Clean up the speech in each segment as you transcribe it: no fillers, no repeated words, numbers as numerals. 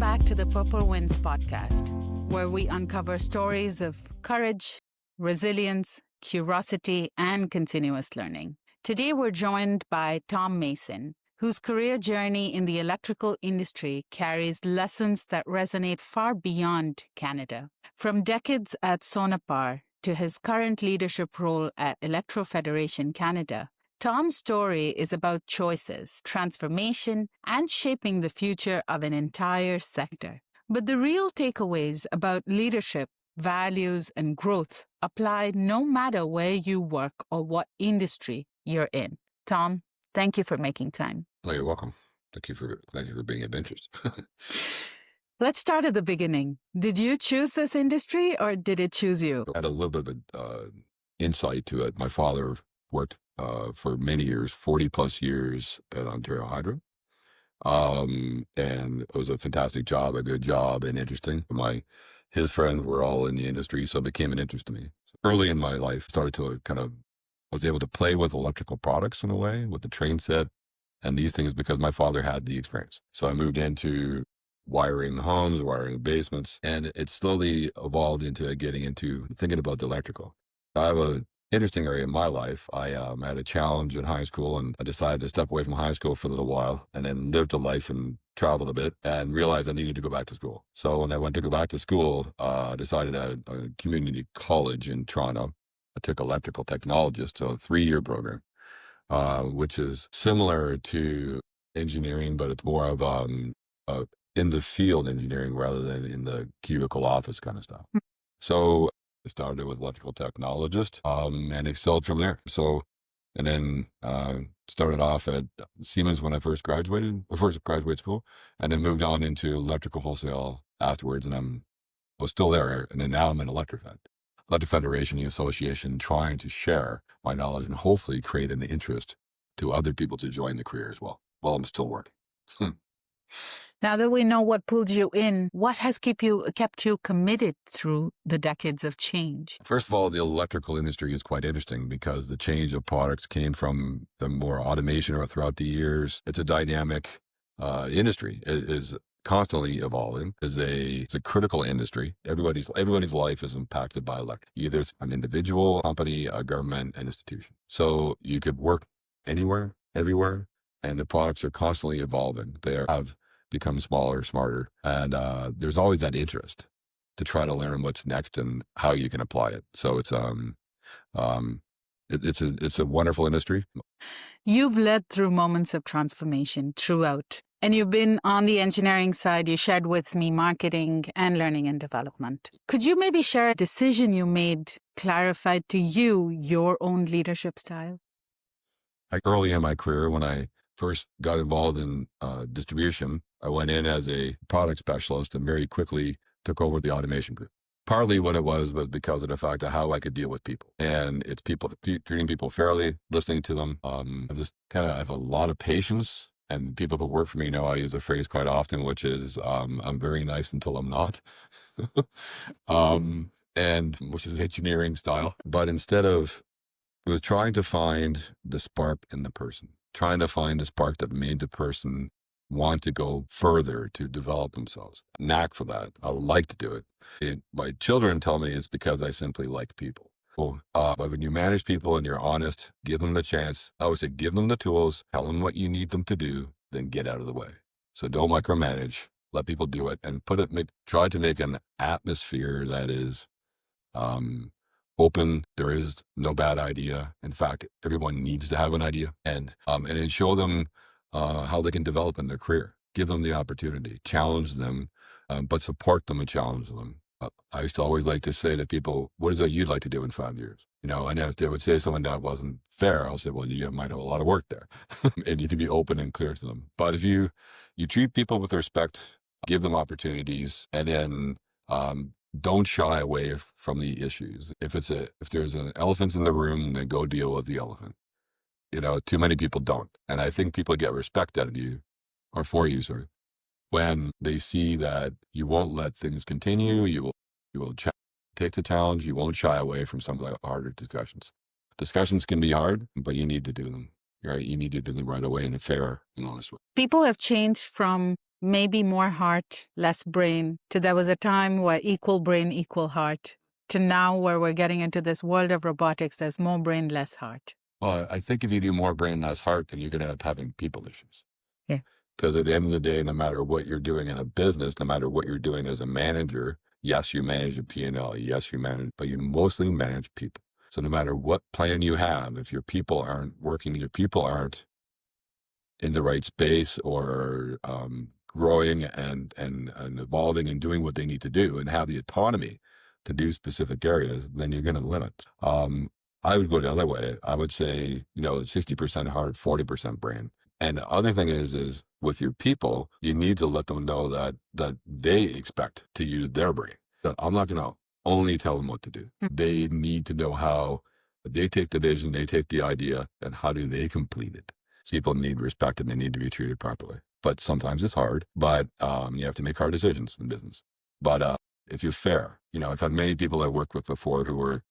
back to the Purple Winds podcast, where we uncover stories of courage, resilience, curiosity, and continuous learning. Today, we're joined by Tom Mason, whose career journey in the electrical industry carries lessons that resonate far beyond Canada. From decades at Sonepar to his current leadership role at Electro-Federation Canada, Tom's story is about choices, transformation, and shaping the future of an entire sector. But the real takeaways about leadership, values, and growth apply no matter where you work or what industry you're in. Tom, thank you for making time. Oh, you're welcome. Thank you for being of interest. Let's start at the beginning. Did you choose this industry or did it choose you? I had a little bit of insight to it. My father worked for many years, 40 plus years at Ontario Hydro. And it was a fantastic job, a good job, and interesting. His friends were all in the industry, so it became an interest to me. Early in my life, started to I was able to play with electrical products in a way, with the train set and these things, because my father had the experience. So I moved into wiring homes, wiring basements, and it slowly evolved into getting into thinking about the electrical. I have a interesting area in my life. I had a challenge in high school, and I decided to step away from high school for a little while, and then lived a life and traveled a bit, and realized I needed to go back to school. So when I went to go back to school, I decided at a community college in Toronto, I took electrical technologist, so a 3-year program, which is similar to engineering, but it's more of in the field engineering rather than in the cubicle office kind of stuff. So I started with electrical technologist and excelled from there. So, and then started off at Siemens when I first graduated school, and then moved on into electrical wholesale afterwards. And I was still there. And then now I'm in Electro-Federation Association, trying to share my knowledge and hopefully create an interest to other people to join the career as well, while I'm still working. Now that we know what pulled you in, what has kept you committed through the decades of change? First of all, the electrical industry is quite interesting because the change of products came from the more automation or throughout the years. It's a dynamic industry. It is constantly evolving. It's a critical industry. Everybody's life is impacted by electric. Either it's an individual, company, a government, an institution. So you could work anywhere, everywhere, and the products are constantly evolving. They have become smaller, smarter, and there's always that interest to try to learn what's next and how you can apply it. So it's a wonderful industry. You've led through moments of transformation throughout, and you've been on the engineering side. You shared with me marketing and learning and development. Could you maybe share a decision you made clarified to you your own leadership style? Early in my career, when I first got involved in distribution, I went in as a product specialist and very quickly took over the automation group. Partly what it was because of the fact of how I could deal with people. And it's treating people fairly, listening to them. I have a lot of patience, and people who work for me know I use a phrase quite often, which is, I'm very nice until I'm not. And which is engineering style. But it was trying to find the spark in the person, trying to find the spark that made the person want to go further to develop themselves. Knack for that. I like to do it. My children tell me it's because I simply like people. But when you manage people and you're honest, give them the chance. I would say give them the tools, tell them what you need them to do, then get out of the way. So don't micromanage. Let people do it, and try to make an atmosphere that is open. There is no bad idea. In fact, everyone needs to have an idea, and then show them how they can develop in their career. Give them the opportunity, challenge them, but support them and challenge them. I used to always like to say to people, what is it you'd like to do in 5 years? And if they would say something that wasn't fair, I'll say, well, you might have a lot of work there. And you need to be open and clear to them. But if you treat people with respect, give them opportunities, and then don't shy away from the issues. If there's an elephant in the room, then go deal with the elephant. Too many people don't. And I think people get respect out of you, or for you, sorry, when they see that you won't let things continue, you will take the challenge, you won't shy away from some of the harder discussions. Discussions can be hard, but you need to do them. Right? You need to do them right away in a fair and honest way. People have changed from maybe more heart, less brain, to there was a time where equal brain, equal heart, to now where we're getting into this world of robotics, there's more brain, less heart? Well, I think if you do more brain, less heart, then you're going to end up having people issues. Yeah. Because at the end of the day, no matter what you're doing in a business, no matter what you're doing as a manager, yes, you manage a P&L, yes, you manage, but you mostly manage people. So no matter what plan you have, if your people aren't working, your people aren't in the right space or growing and evolving and doing what they need to do and have the autonomy to do specific areas, then you're going to limit. I would go the other way. I would say, 60% heart, 40% brain. And the other thing is with your people, you need to let them know that they expect to use their brain. That I'm not going to only tell them what to do. They need to know how they take the vision, they take the idea, and how do they complete it. People need respect and they need to be treated properly. But sometimes it's hard, but you have to make hard decisions in business. But if you're fair, I've had many people I worked with before who were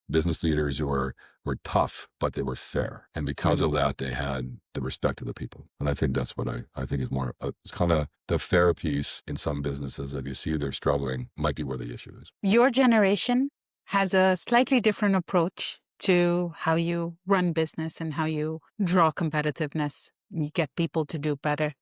business leaders who were tough, but they were fair. And because of that, they had the respect of the people. And I think that's what I think is more, it's kind of the fair piece in some businesses. If you see they're struggling, might be where the issue is. Your generation has a slightly different approach to how you run business and how you draw competitiveness, you get people to do better,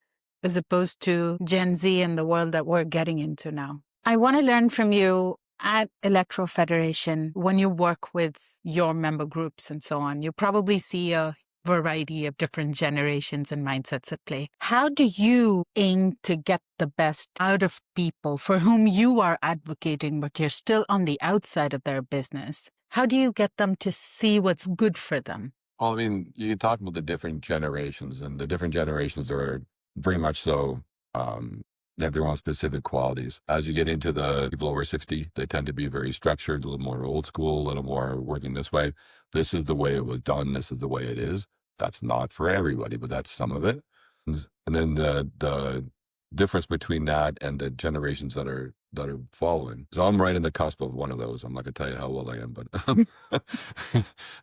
as opposed to Gen Z and the world that we're getting into now. I want to learn from you at Electro-Federation, when you work with your member groups and so on, you probably see a variety of different generations and mindsets at play. How do you aim to get the best out of people for whom you are advocating, but you're still on the outside of their business? How do you get them to see what's good for them? Well, I mean, you talk about the different generations, and the different generations are very much so, they have their own specific qualities. As you get into the people over 60, they tend to be very structured, a little more old school, a little more working this way. This is the way it was done. This is the way it is. That's not for everybody, but that's some of it. And then the difference between that and the generations that are following. So I'm right in the cusp of one of those. I'm not gonna tell you how old I am, but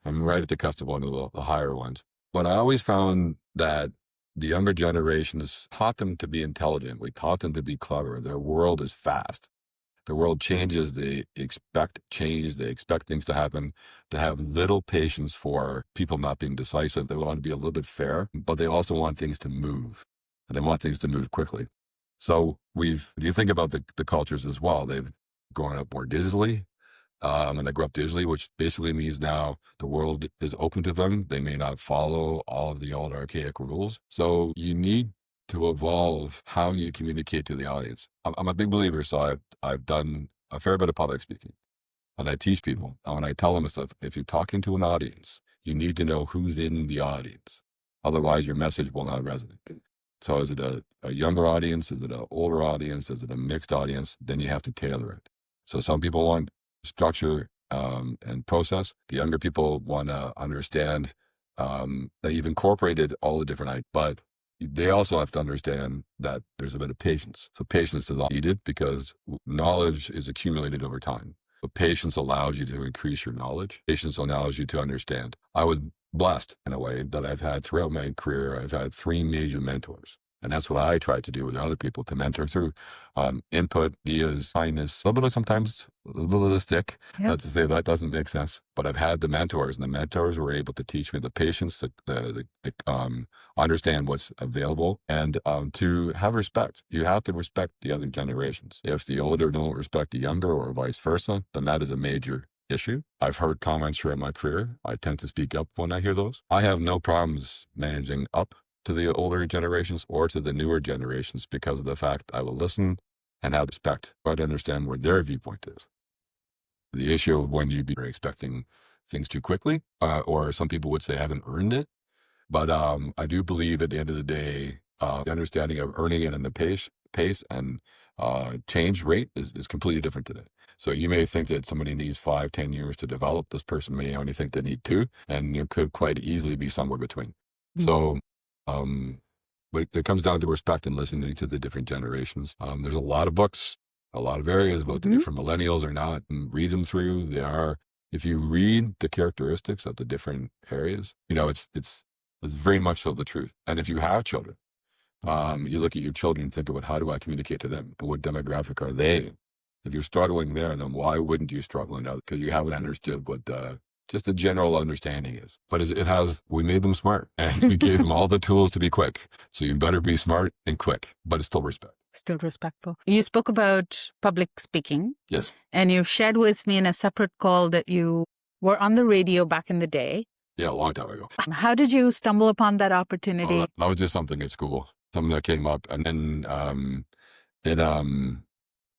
I'm right at the cusp of one of the higher ones. But I always found that the younger generations taught them to be intelligent. We taught them to be clever. Their world is fast. The world changes. They expect change. They expect things to happen. They have little patience for people not being decisive. They want to be a little bit fair, but they also want things to move, and they want things to move quickly. So if you think about the cultures as well, they've grown up more digitally. And they grew up digitally, which basically means now the world is open to them. They may not follow all of the old archaic rules. So you need to evolve how you communicate to the audience. I'm a big believer, so I've done a fair bit of public speaking, and I teach people. And when I tell them stuff, if you're talking to an audience, you need to know who's in the audience. Otherwise, your message will not resonate. So is it a younger audience? Is it an older audience? Is it a mixed audience? Then you have to tailor it. So some people want structure and process. The younger people want to understand that you've incorporated all the different ideas, but they also have to understand that there's a bit of patience. So patience is all needed because knowledge is accumulated over time. But patience allows you to increase your knowledge. Patience allows you to understand. I was blessed in a way that I've had throughout my career. I've had 3 major mentors. And that's what I try to do with other people, to mentor through input, ideas, kindness, a little bit of sometimes a little bit of the stick. Yep. Not to say that doesn't make sense, but I've had the mentors, and the mentors were able to teach me the patience, the understand what's available, and to have respect. You have to respect the other generations. If the older don't respect the younger, or vice versa, then that is a major issue. I've heard comments throughout my career. I tend to speak up when I hear those. I have no problems managing up to the older generations or to the newer generations because of the fact I will listen and have respect, but understand where their viewpoint is. The issue of when you be expecting things too quickly, or some people would say I haven't earned it. But I do believe at the end of the day, the understanding of earning it and the pace and change rate is completely different today. So you may think that somebody needs 5, 10 years to develop. This person may only think they need 2, and it could quite easily be somewhere between. So, but it comes down to respect and listening to the different generations. There's a lot of books, a lot of areas about the different millennials or not, and read them through. If you read the characteristics of the different areas, it's very much so the truth. And if you have children, You look at your children and think about, how do I communicate to them? And what demographic are they? If you're struggling there, then why wouldn't you struggle now? Because you haven't understood what just a general understanding is. But we made them smart, and we gave them all the tools to be quick. So you better be smart and quick, but it's still respect. Still respectful. You spoke about public speaking. Yes. And you shared with me in a separate call that you were on the radio back in the day. Yeah, a long time ago. How did you stumble upon that opportunity? Well, that was just something at school, something that came up. And then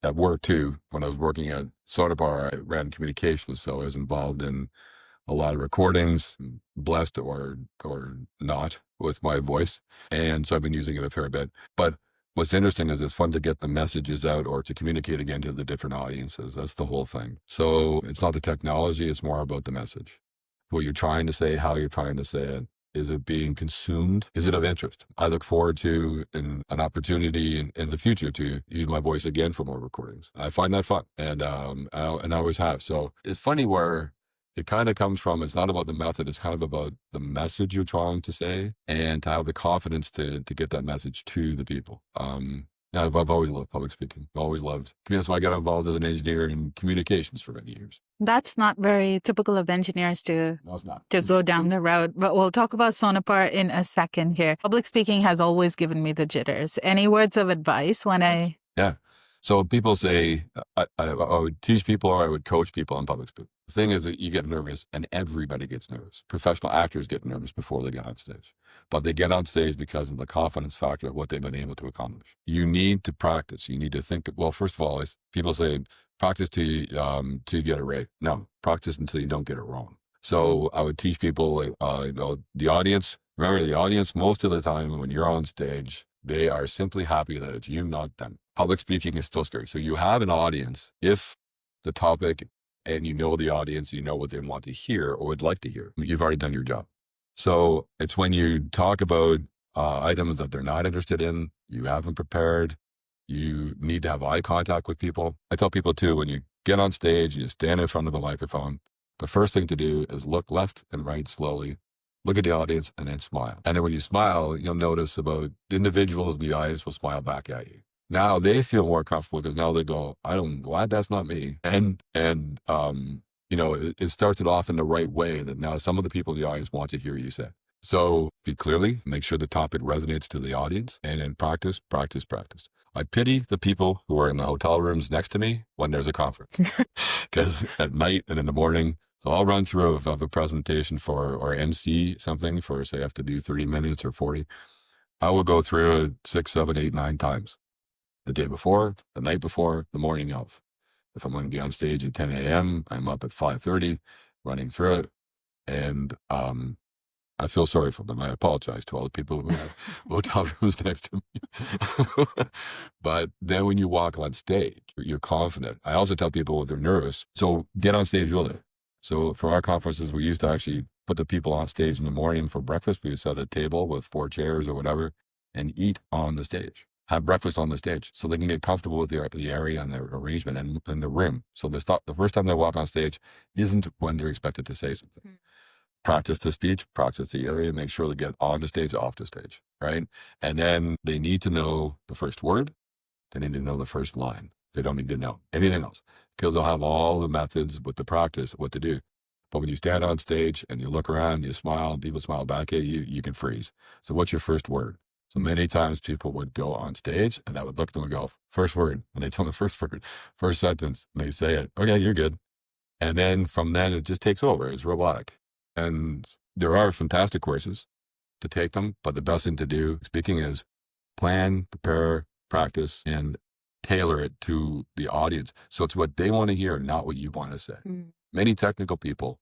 at work too, when I was working at Soda Bar, I ran communications. So I was involved in a lot of recordings, blessed or not with my voice. And so I've been using it a fair bit. But what's interesting is it's fun to get the messages out or to communicate again to the different audiences. That's the whole thing. So it's not the technology, it's more about the message. What you're trying to say, how you're trying to say it. Is it being consumed? Is it of interest? I look forward to an opportunity in the future to use my voice again for more recordings. I find that fun, and I always have. So it's funny where it kind of comes from. It's not about the method. It's kind of about the message you're trying to say, and to have the confidence to get that message to the people. Yeah, I've always loved public speaking. Always loved. That's why I got involved as an engineer in communications for many years. That's not very typical of engineers to No, it's not. to go down the road. But we'll talk about Sonapar in a second here. Public speaking has always given me the jitters. Any words of advice when I... Yeah. So people say, I would teach people or I would coach people on public speaking. The thing is that you get nervous, and everybody gets nervous. Professional actors get nervous before they get on stage. But they get on stage because of the confidence factor of what they've been able to accomplish. You need to practice. You need to think, well, first of all, people say, practice till you get it right. No, practice until you don't get it wrong. So I would teach people, the audience, remember the audience, most of the time when you're on stage, they are simply happy that it's you, not them. Public speaking is still scary. So you have an audience, if the topic, and you know the audience, you know what they want to hear or would like to hear, you've already done your job. So it's when you talk about items that they're not interested in, you haven't prepared, you need to have eye contact with people. I tell people too, when you get on stage, you stand in front of the microphone, the first thing to do is look left and right slowly, look at the audience, and then smile. And then when you smile, you'll notice about individuals in the audience will smile back at you. Now they feel more comfortable because now they go, I'm glad that's not me. And it starts it off in the right way that now some of the people in the audience want to hear you say. So speak clearly, make sure the topic resonates to the audience, and then practice, practice, practice. I pity the people who are in the hotel rooms next to me when there's a conference, because at night and in the morning, so I'll run through of a presentation or MC something for, say, I have to do 30 minutes or 40. I will go through it 6, 7, 8, 9 times. The day before, the night before, the morning of. If I'm going to be on stage at 10 a.m., I'm up at 5:30 running through it. And I feel sorry for them. I apologize to all the people who have hotel rooms next to me. But then when you walk on stage, you're confident. I also tell people if they're nervous, so get on stage early. So for our conferences, we used to actually put the people on stage in the morning for breakfast. We would set a table with 4 chairs or whatever and eat on the stage. Have breakfast on the stage so they can get comfortable with the area and the arrangement and the room. So the first time they walk on stage isn't when they're expected to say something. Mm-hmm. Practice the speech, practice the area, make sure they get on the stage, off the stage, right? And then they need to know the first word. They need to know the first line. They don't need to know anything else because they'll have all the methods with the practice, what to do. But when you stand on stage and you look around, you smile, and people smile back at you, you can freeze. So what's your first word? So many times people would go on stage and I would look at them and go, first word. And they tell me the first word, first sentence. And they say it. Okay, you're good. And then from then it just takes over. It's robotic. And there are fantastic courses to take them. But the best thing to do, speaking, is plan, prepare, practice, and tailor it to the audience. So it's what they want to hear, not what you want to say. Mm. Many technical people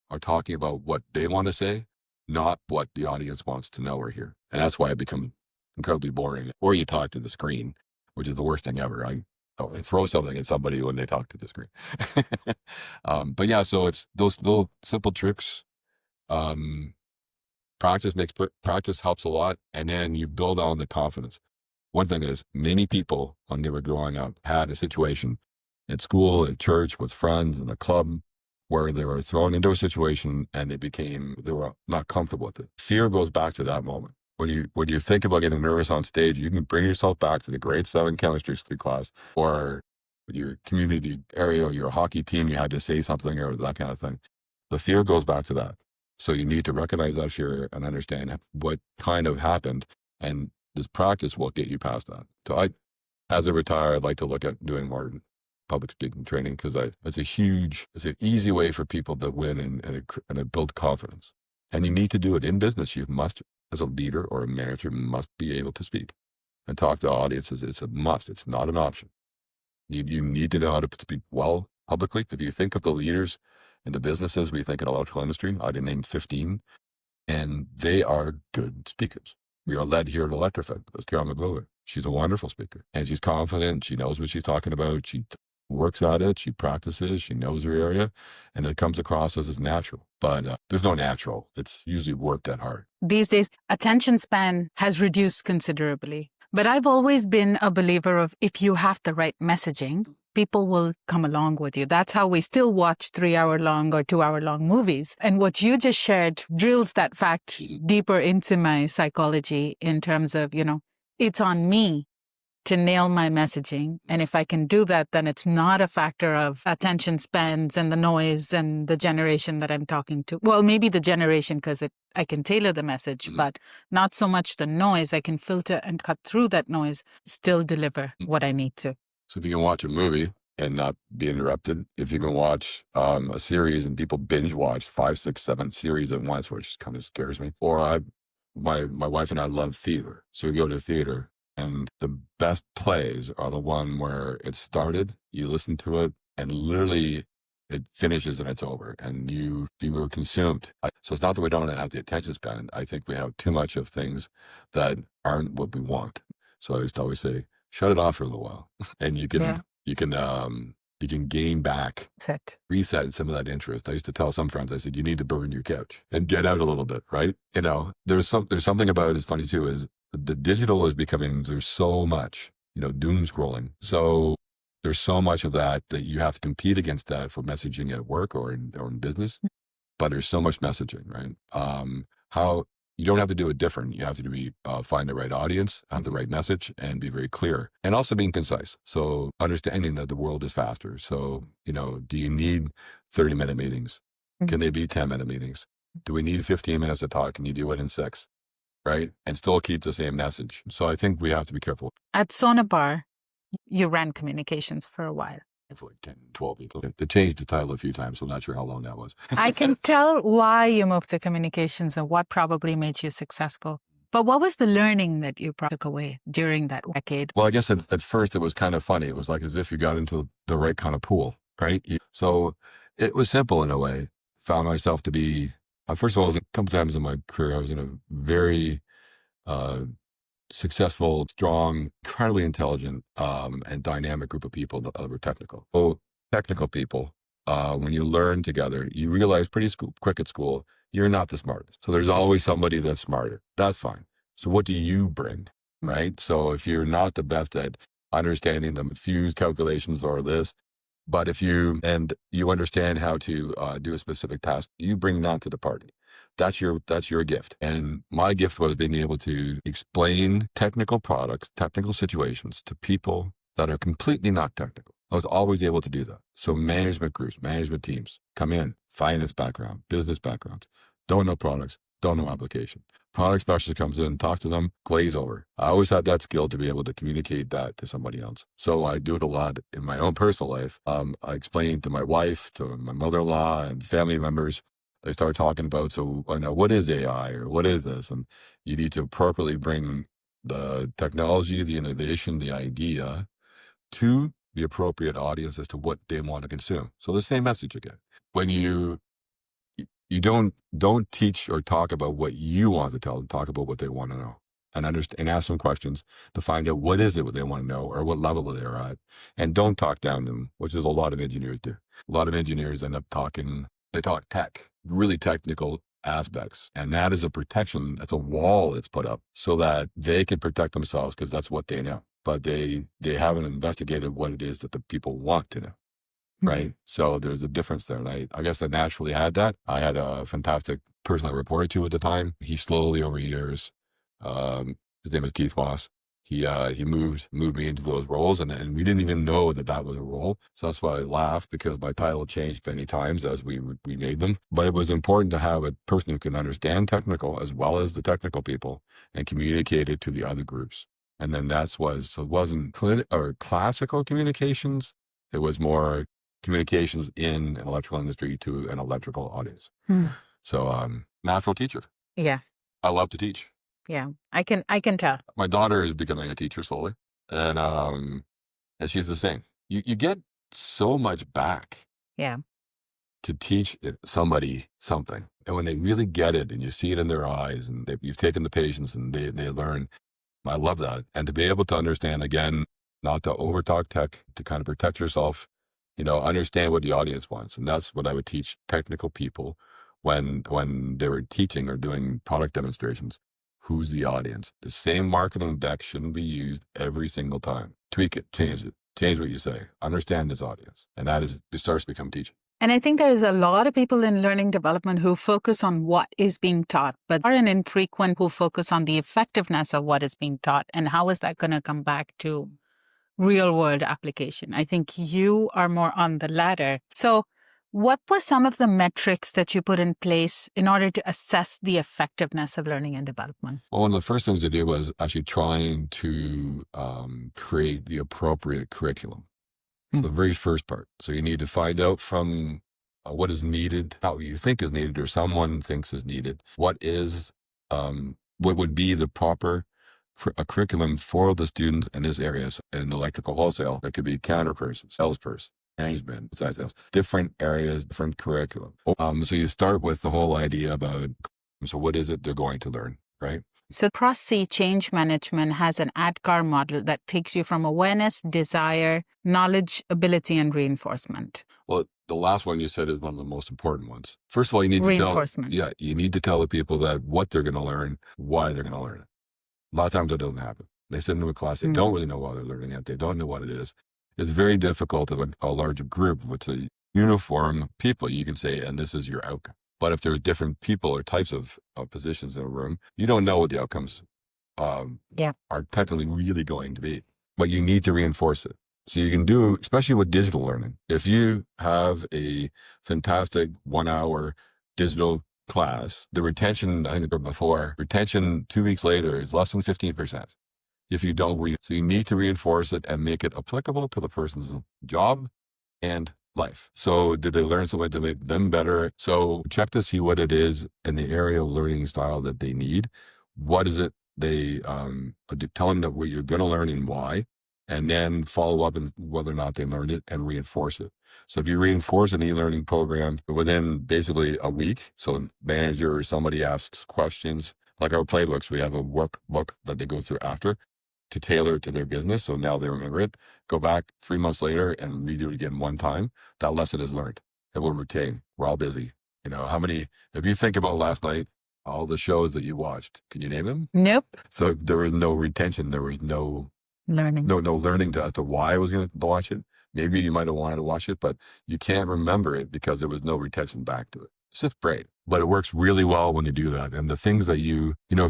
are talking about what they want to say, not what the audience wants to know or hear. And that's why it becomes incredibly boring. Or you talk to the screen, which is the worst thing ever. I throw something at somebody when they talk to the screen. But yeah, so it's those little simple tricks. Practice helps a lot. And then you build on the confidence. One thing is, many people when they were growing up had a situation at school, at church, with friends, in a club, where they were thrown into a situation and they were not comfortable with it. Fear goes back to that moment. when you think about getting nervous on stage, you can bring yourself back to the grade 7 chemistry class or your community area or your hockey team, you had to say something or that kind of thing. The fear goes back to that. So you need to recognize that fear and understand what kind of happened. And this practice will get you past that. So as a retired, I'd like to look at doing more public speaking training because it's an easy way for people to win and build confidence. And you need to do it in business. You must, as a leader or a manager, must be able to speak and talk to audiences. It's a must. It's not an option. You need to know how to speak well publicly. If you think of the leaders in the businesses we think in electrical industry, I did name 15, and they are good speakers. We are led here at Electro-Fed. That's Carol McGlover. She's a wonderful speaker, and she's confident. She knows what she's talking about. She works at it. She practices. She knows her area, and it comes across as natural. But there's no natural. It's usually worked at hard. These days, attention span has reduced considerably. But I've always been a believer of if you have the right messaging, people will come along with you. That's how we still watch 3-hour-long or 2-hour-long movies. And what you just shared drills that fact deeper into my psychology in terms of, it's on me to nail my messaging. And if I can do that, then it's not a factor of attention spans and the noise and the generation that I'm talking to. Well, maybe the generation because I can tailor the message, but not so much the noise. I can filter and cut through that noise, still deliver what I need to. So if you can watch a movie and not be interrupted, if you can watch a series and people binge watch 5, 6, 7 series at once, which kind of scares me. Or my wife and I love theater. So we go to theater. And the best plays are the one where it started, you listen to it, and literally it finishes and it's over, and you were consumed. So it's not that we don't have the attention span. I think we have too much of things that aren't what we want. So I used to always say, shut it off for a little while, and you can gain back, reset some of that interest. I used to tell some friends, I said, you need to burn your couch and get out a little bit, right? There's something about it. It's funny too, is the digital is becoming, there's so much, doom scrolling. So there's so much of that you have to compete against that for messaging at work or in business, but there's so much messaging, right? How you don't have to do it different. You have to find the right audience, have the right message, and be very clear, and also being concise. So understanding that the world is faster. So, do you need 30-minute meetings? Can they be 10-minute meetings? Do we need 15 minutes to talk? Can you do it in 6? Right? And still keep the same message. So I think we have to be careful. At Sonabar, you ran communications for a while. For like 10, 12 years. They changed the title a few times, so I'm not sure how long that was. I can tell why you moved to communications and what probably made you successful. But what was the learning that you took away during that decade? Well, I guess at first it was kind of funny. It was like as if you got into the right kind of pool, right? So it was simple in a way. Found myself to be, first of all, a couple times in my career, I was in a very successful, strong, incredibly intelligent, and dynamic group of people that were technical. So technical people, when you learn together, you realize pretty quick at school, you're not the smartest. So there's always somebody that's smarter. That's fine. So what do you bring, right? So if you're not the best at understanding the fuse calculations or this, but if you understand how to do a specific task, you bring that to the party. That's your gift. And my gift was being able to explain technical products, technical situations to people that are completely not technical. I was always able to do that. So management groups, management teams come in, finance background, business backgrounds, don't know products, don't know application. Product specialist comes in, talk to them, glaze over. I always had that skill to be able to communicate that to somebody else. So I do it a lot in my own personal life. I explain to my wife, to my mother-in-law and family members. They start talking about, so I know what is AI or what is this? And you need to appropriately bring the technology, the innovation, the idea to the appropriate audience as to what they want to consume. So the same message again. When you don't teach or talk about what you want to tell them, talk about what they want to know and understand and ask some questions to find out what is it what they want to know or what level they're at. And don't talk down to them, which is a lot of engineers do. A lot of engineers end up they talk tech, really technical aspects. And that is a protection. That's a wall that's put up so that they can protect themselves because that's what they know. But they haven't investigated what it is that the people want to know. Right. So there's a difference there. And I guess I naturally had that. I had a fantastic person I reported to at the time. He slowly over years His name was Keith Moss. He moved me into those roles, and we didn't even know that was a role. So that's why I laugh, because my title changed many times as we made them. But it was important to have a person who can understand technical as well as the technical people and communicate it to the other groups. And then so it wasn't classical communications. It was more communications in an electrical industry to an electrical audience. So natural teacher. Yeah. I love to teach. Yeah, I can tell. My daughter is becoming a teacher slowly, and she's the same. You get so much back. Yeah. To teach somebody something, and when they really get it, and you see it in their eyes, and you've taken the patience, and they learn. I love that, and to be able to understand, again, not to overtalk tech, to kind of protect yourself, understand what the audience wants, and that's what I would teach technical people when they were teaching or doing product demonstrations. Who's the audience? The same marketing deck shouldn't be used every single time. Tweak it, change what you say. Understand this audience, and it starts to become teaching. And I think there's a lot of people in learning development who focus on what is being taught, but are an infrequent who focus on the effectiveness of what is being taught and how is that going to come back to real world application. I think you are more on the latter. So what were some of the metrics that you put in place in order to assess the effectiveness of learning and development? Well, one of the first things to do was actually trying to create the appropriate curriculum. So the very first part. So you need to find out from what is needed, how you think is needed, or someone thinks is needed. What would be the proper curriculum for the student in this area? So in electrical wholesale, that could be counterperson, salesperson, management, besides sales, different areas, different curriculum. So you start with the whole idea about, so what is it they're going to learn, right? So Cross-C Change Management has an ADKAR model that takes you from awareness, desire, knowledge, ability, and reinforcement. Well, the last one you said is one of the most important ones. First of all, you need to you need to tell the people that what they're going to learn, why they're going to learn it. A lot of times that doesn't happen. They sit into a class, they don't really know why they're learning it. They don't know what it is. It's very difficult of a larger group. If it's a uniform people, you can say, and this is your outcome. But if there's different people or types of positions in a room, you don't know what the outcomes are technically really going to be. But you need to reinforce it. So you can do, especially with digital learning. If you have a fantastic 1 hour digital class, the retention, I think before, retention 2 weeks later is less than 15%. If you don't so you need to reinforce it and make it applicable to the person's job and life. So did they learn something to make them better? So check to see what it is in the area of learning style that they need. What is it they tell them that what you're going to learn and why, and then follow up on whether or not they learned it and reinforce it. So if you reinforce an e-learning program within basically a week, so a manager or somebody asks questions, like our playbooks, we have a workbook that they go through after to tailor it to their business. So now they remember it. Go back 3 months later and redo it again one time. That lesson is learned. It will retain. We're all busy. If you think about last night, all the shows that you watched, can you name them? Nope. So there was no retention. There was no learning. No learning to why I was going to watch it. Maybe you might have wanted to watch it, but you can't remember it because there was no retention back to it. It's just great. But it works really well when you do that. And the things that if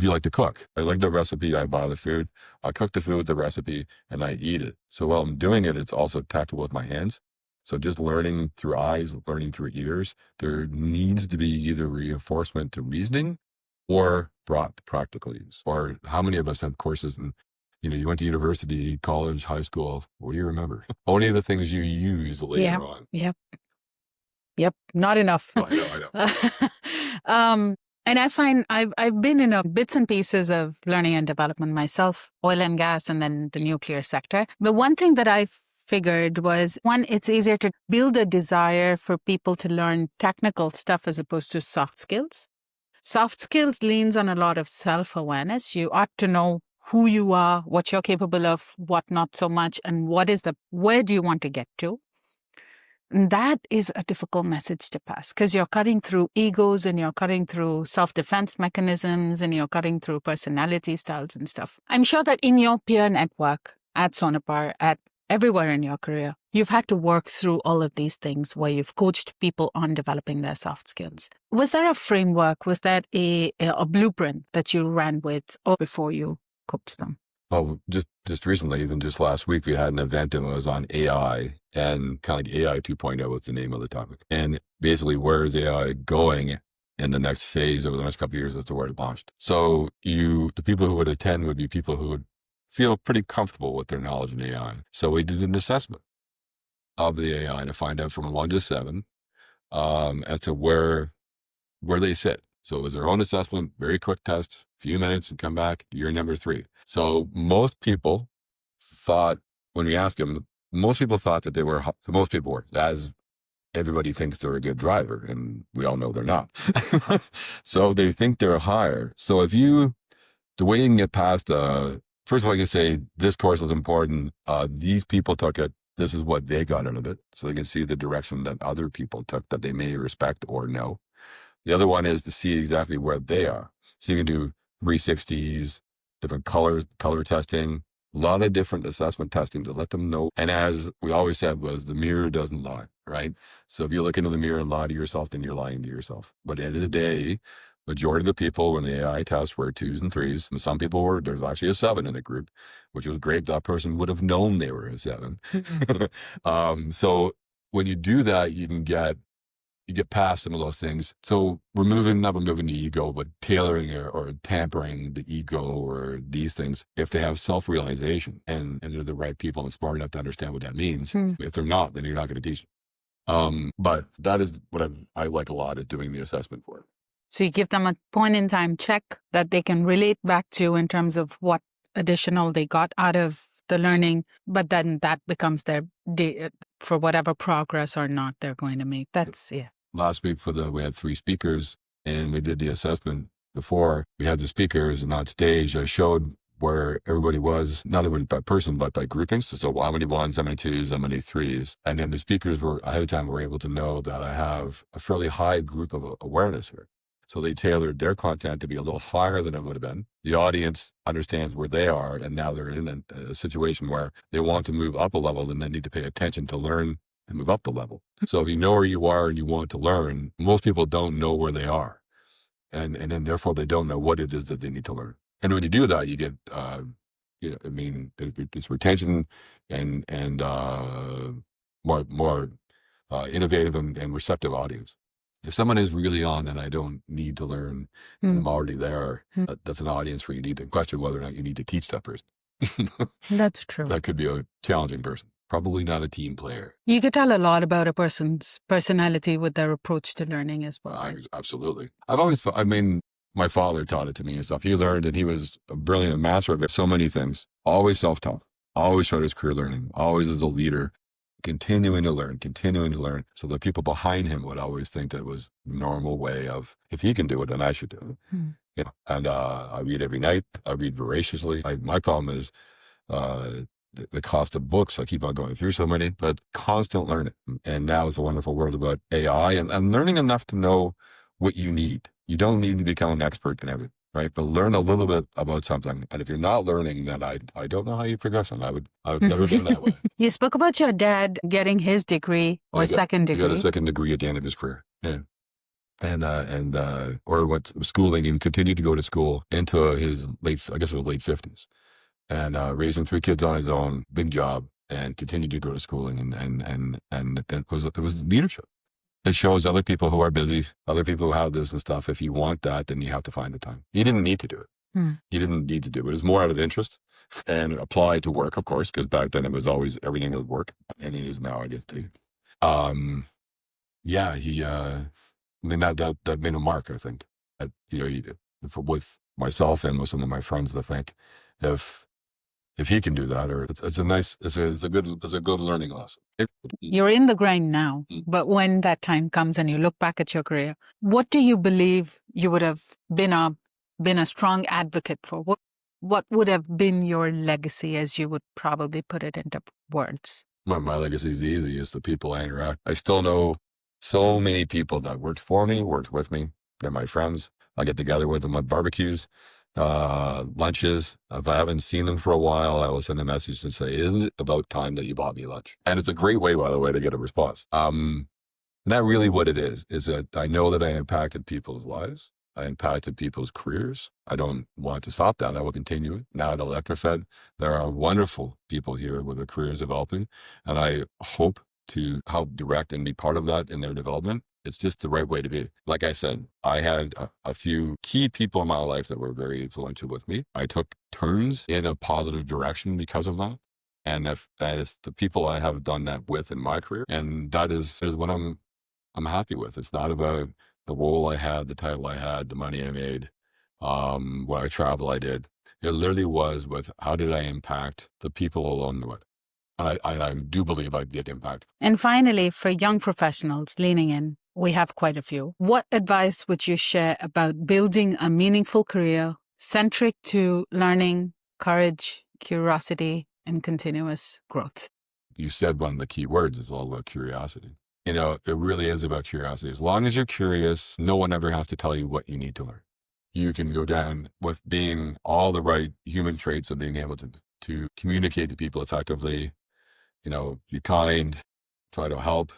you like to cook, I like the recipe, I buy the food, I cook the food with the recipe, and I eat it. So while I'm doing it, it's also tactile with my hands. So just learning through eyes, learning through ears, there needs to be either reinforcement to reasoning or brought to practical use. Or how many of us have courses and you went to university, college, high school. What do you remember? Only the things you use later on. Yep. Not enough. I know. And I find I've been in bits and pieces of learning and development myself, oil and gas, and then the nuclear sector. The one thing that I figured was, one, it's easier to build a desire for people to learn technical stuff as opposed to soft skills. Soft skills leans on a lot of self-awareness. You ought to know who you are, what you're capable of, what not so much, and where do you want to get to? And that is a difficult message to pass because you're cutting through egos and you're cutting through self-defense mechanisms and you're cutting through personality styles and stuff. I'm sure that in your peer network at Sonepar, at everywhere in your career, you've had to work through all of these things where you've coached people on developing their soft skills. Was there a framework? Was that a blueprint that you ran with or before you coached them? Oh, just recently, even just last week, we had an event and it was on AI and kind of like AI 2.0 was the name of the topic. And basically, where is AI going in the next phase over the next couple of years as to where it launched? So the people who would attend would be people who would feel pretty comfortable with their knowledge in AI. So we did an assessment of the AI to find out from 1 to 7 as to where they sit. So it was their own assessment, very quick test, few minutes and come back, you're number 3. So most people thought, when we asked them, most people thought that they were, so most people were, as everybody thinks they're a good driver, and we all know they're not. So they think they're higher. So the way you can get past, first of all, you can say, this course is important. These people took it. This is what they got out of it. So they can see the direction that other people took that they may respect or know. The other one is to see exactly where they are. So you can do 360s, different color testing, a lot of different assessment testing to let them know. And as we always said, was the mirror doesn't lie, right? So if you look into the mirror and lie to yourself, then you're lying to yourself. But at the end of the day, majority of the people when the AI tests were 2s and 3s, and some people were, there's actually a 7 in the group, which was great. That person would have known they were a 7. So when you do that, you get past some of those things. So not removing the ego, but tailoring or tampering the ego or these things. If they have self-realization and they're the right people and smart enough to understand what that means. If they're not, then you're not going to teach them. But that is what I like a lot, is doing the assessment for it. So you give them a point in time check that they can relate back to in terms of what additional they got out of the learning, but then that becomes their for whatever progress or not they're going to make. That's, yeah. Last week we had 3 speakers and we did the assessment before we had the speakers, and on stage I showed where everybody was, not everybody by person, but by groupings. So how many 1s, how many 2s, how many 3s. And then the speakers were ahead of time were able to know that I have a fairly high group of awareness here. So they tailored their content to be a little higher than it would have been. The audience understands where they are, and now they're in a situation where they want to move up a level, and they need to pay attention to learn and move up the level. So if you know where you are and you want to learn, most people don't know where they are. And then therefore they don't know what it is that they need to learn. And when you do that, you get, it's retention and more innovative and receptive audience. If someone is really on and I don't need to learn, and I'm already there, that's an audience where you need to question whether or not you need to teach that person. That's true. That could be a challenging person. Probably not a team player. You could tell a lot about a person's personality with their approach to learning as well. Right? Absolutely. My father taught it to me and stuff. He learned, and he was a brilliant master of it. So many things. Always self-taught. Always throughout his career learning. Always as a leader. Continuing to learn. So the people behind him would always think that it was a normal way of, if he can do it, then I should do it. Yeah. And I read every night. I read voraciously. My problem is the cost of books. I keep on going through so many, but constant learning. And now it's a wonderful world about AI and learning enough to know what you need. You don't need to become an expert in everything, right? But learn a little bit about something. And if you're not learning, then I don't know how you progress. And I've never been that way. You spoke about your dad getting his degray or second degree. He got a second degree at the end of his career. Yeah. Or what schooling, and continued to go to school into his late 50s. And raising 3 kids on his own, big job, and continued to go to schooling, and it was leadership. It shows other people who are busy, other people who have this and stuff. If you want that, then you have to find the time. You didn't need to do it. You didn't need to do it. It was more out of interest and apply to work, of course, because back then it was always everything would work, and it is now, I guess, too. Yeah, that made a mark, I think. With myself and with some of my friends, I think, if he can do that, or it's a good learning lesson. You're in the grind now, but when that time comes and you look back at your career, what do you believe you would have been a strong advocate for? What would have been your legacy, as you would probably put it into words? My legacy is easy. It's the people I interact. I still know so many people that worked for me, worked with me. They're my friends. I get together with them at barbecues. lunches. If I haven't seen them for a while, I will send a message and say, "Isn't it about time that you bought me lunch?" And it's a great way, by the way, to get a response. And that really what it is that I know that I impacted people's lives. I impacted people's careers. I don't want to stop that. I will continue it. Now at Electro-Fed, there are wonderful people here with their careers developing, and I hope to help direct and be part of that in their development. It's just the right way to be. Like I said, I had a few key people in my life that were very influential with me. I took turns in a positive direction because of that. And that is the people I have done that with in my career. And that is what I'm happy with. It's not about the role I had, the title I had, the money I made, where I travel I did. It literally was with how did I impact the people along the way. I do believe I did impact. And finally, for young professionals leaning in, we have quite a few. What advice would you share about building a meaningful career centric to learning, courage, curiosity, and continuous growth? You said one of the key words is all about curiosity. You know, it really is about curiosity. As long as you're curious, no one ever has to tell you what you need to learn. You can go down with being all the right human traits of being able to communicate to people effectively, you know, be kind, try to help,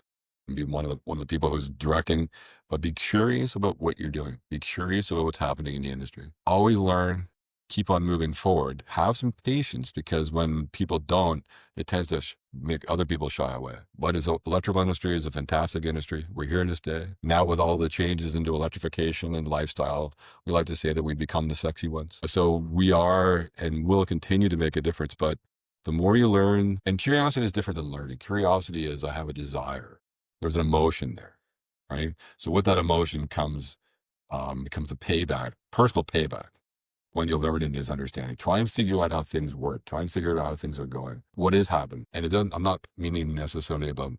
and be one of the people who's directing, but be curious about what you're doing. Be curious about what's happening in the industry. Always learn, keep on moving forward. Have some patience, because when people don't, it tends to make other people shy away. But electrical industry is a fantastic industry. We're here to stay. Now with all the changes into electrification and lifestyle, we like to say that we become the sexy ones. So we are and will continue to make a difference. But the more you learn, and curiosity is different than learning. Curiosity is I have a desire. There's an emotion there, right? So with that emotion comes becomes a payback, personal payback. When you learn in is understanding. Try and figure out how things work. Try and figure out how things are going. What is happening? And it doesn't, I'm not meaning necessarily about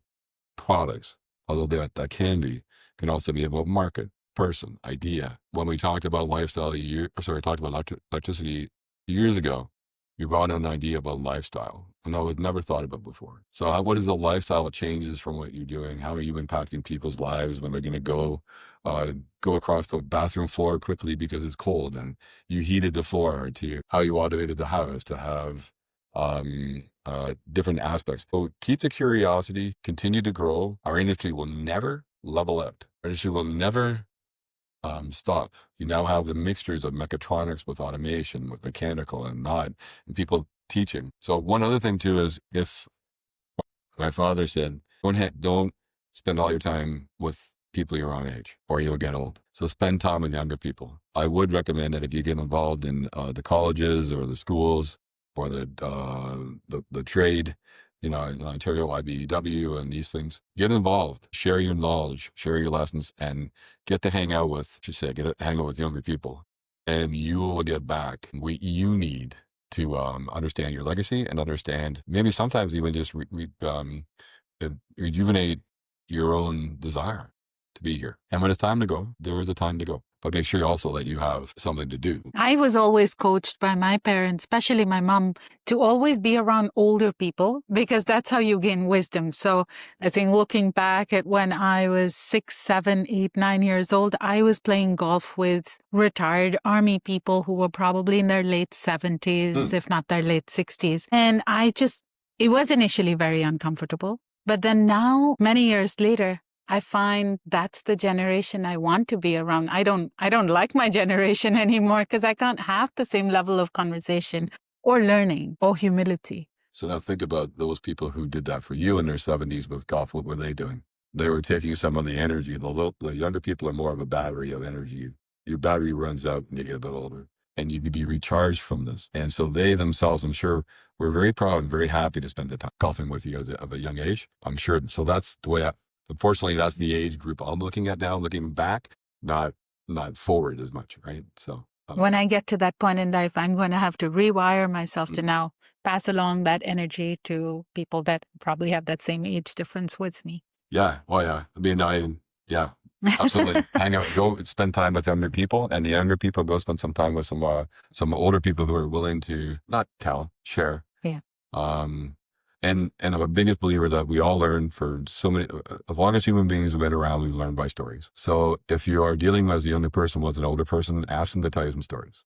products, although that can also be about market, person, idea. When we talked about lifestyle talked about electricity years ago, we brought in an idea about lifestyle, and I was never thought about before. So what is the lifestyle that changes from what you're doing? How are you impacting people's lives when they're going to go across the bathroom floor quickly because it's cold, and you heated the floor, to how you automated the house to have different aspects. So keep the curiosity, continue to grow. Our industry will never level out. Our industry will never stop. You now have the mixtures of mechatronics with automation, with mechanical and not, and people teaching. So one other thing too is, if my father said, don't spend all your time with people your own age or you'll get old. So spend time with younger people. I would recommend that if you get involved in the colleges or the schools or the trade, you know, in Ontario, IBEW and these things, get involved, share your knowledge, share your lessons, and get to hang out with, hang out with younger people. And you will get back what you need to understand your legacy and understand, maybe sometimes even just rejuvenate your own desire to be here. And when it's time to go, there is a time to go. But make sure also that you have something to do. I was always coached by my parents, especially my mom, to always be around older people, because that's how you gain wisdom. So I think looking back at when I was 6, 7, 8, 9 years old, I was playing golf with retired army people who were probably in their late 70s, if not their late 60s. And it was initially very uncomfortable. But then now, many years later, I find that's the generation I want to be around. I don't like my generation anymore, because I can't have the same level of conversation or learning or humility. So now think about those people who did that for you in their 70s with golf. What were they doing? They were taking some of the energy. The younger people are more of a battery of energy. Your battery runs out when you get a bit older, and you can be recharged from this. And so they themselves, I'm sure, were very proud and very happy to spend the time golfing with you of a young age. I'm sure. So that's the way unfortunately, that's the age group I'm looking at now, looking back, not forward as much, right? So when I get to that point in life, I'm going to have to rewire myself to now pass along that energy to people that probably have that same age difference with me. Yeah. Oh, yeah. I mean, yeah, absolutely. Hang out, go spend time with younger people, and the younger people go spend some time with some older people who are willing to not share. Yeah. And I'm a biggest believer that we all learn for so many, as long as human beings have been around, we learn by stories. So if you are dealing as a younger person with an older person, ask them to tell you some stories.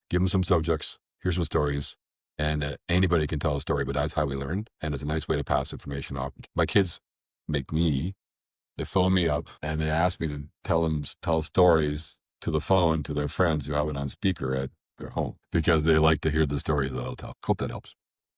give them some subjects. Here's some stories. And anybody can tell a story, but that's how we learn. And it's a nice way to pass information off. My kids they phone me up and they ask me to tell stories to the phone to their friends who have it on speaker at their home because they like to hear the stories that I'll tell. Hope that helps.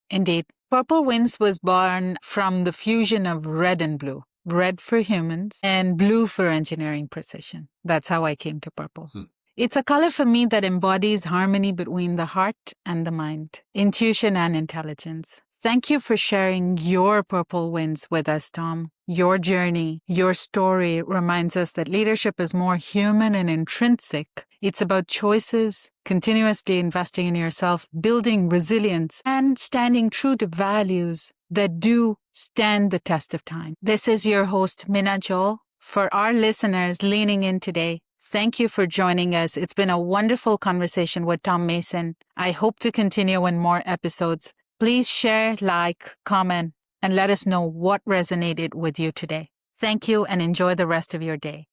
Indeed. Purple Winds was born from the fusion of red and blue. Red for humans and blue for engineering precision. That's how I came to purple. It's a color for me that embodies harmony between the heart and the mind, intuition and intelligence. Thank you for sharing your purple winds with us, Tom. Your journey, your story reminds us that leadership is more human and intrinsic. It's about choices, continuously investing in yourself, building resilience, and standing true to values that do stand the test of time. This is your host, Mina Johl. For our listeners leaning in today, thank you for joining us. It's been a wonderful conversation with Tom Mason. I hope to continue in more episodes. Please share, like, comment, and let us know what resonated with you today. Thank you and enjoy the rest of your day.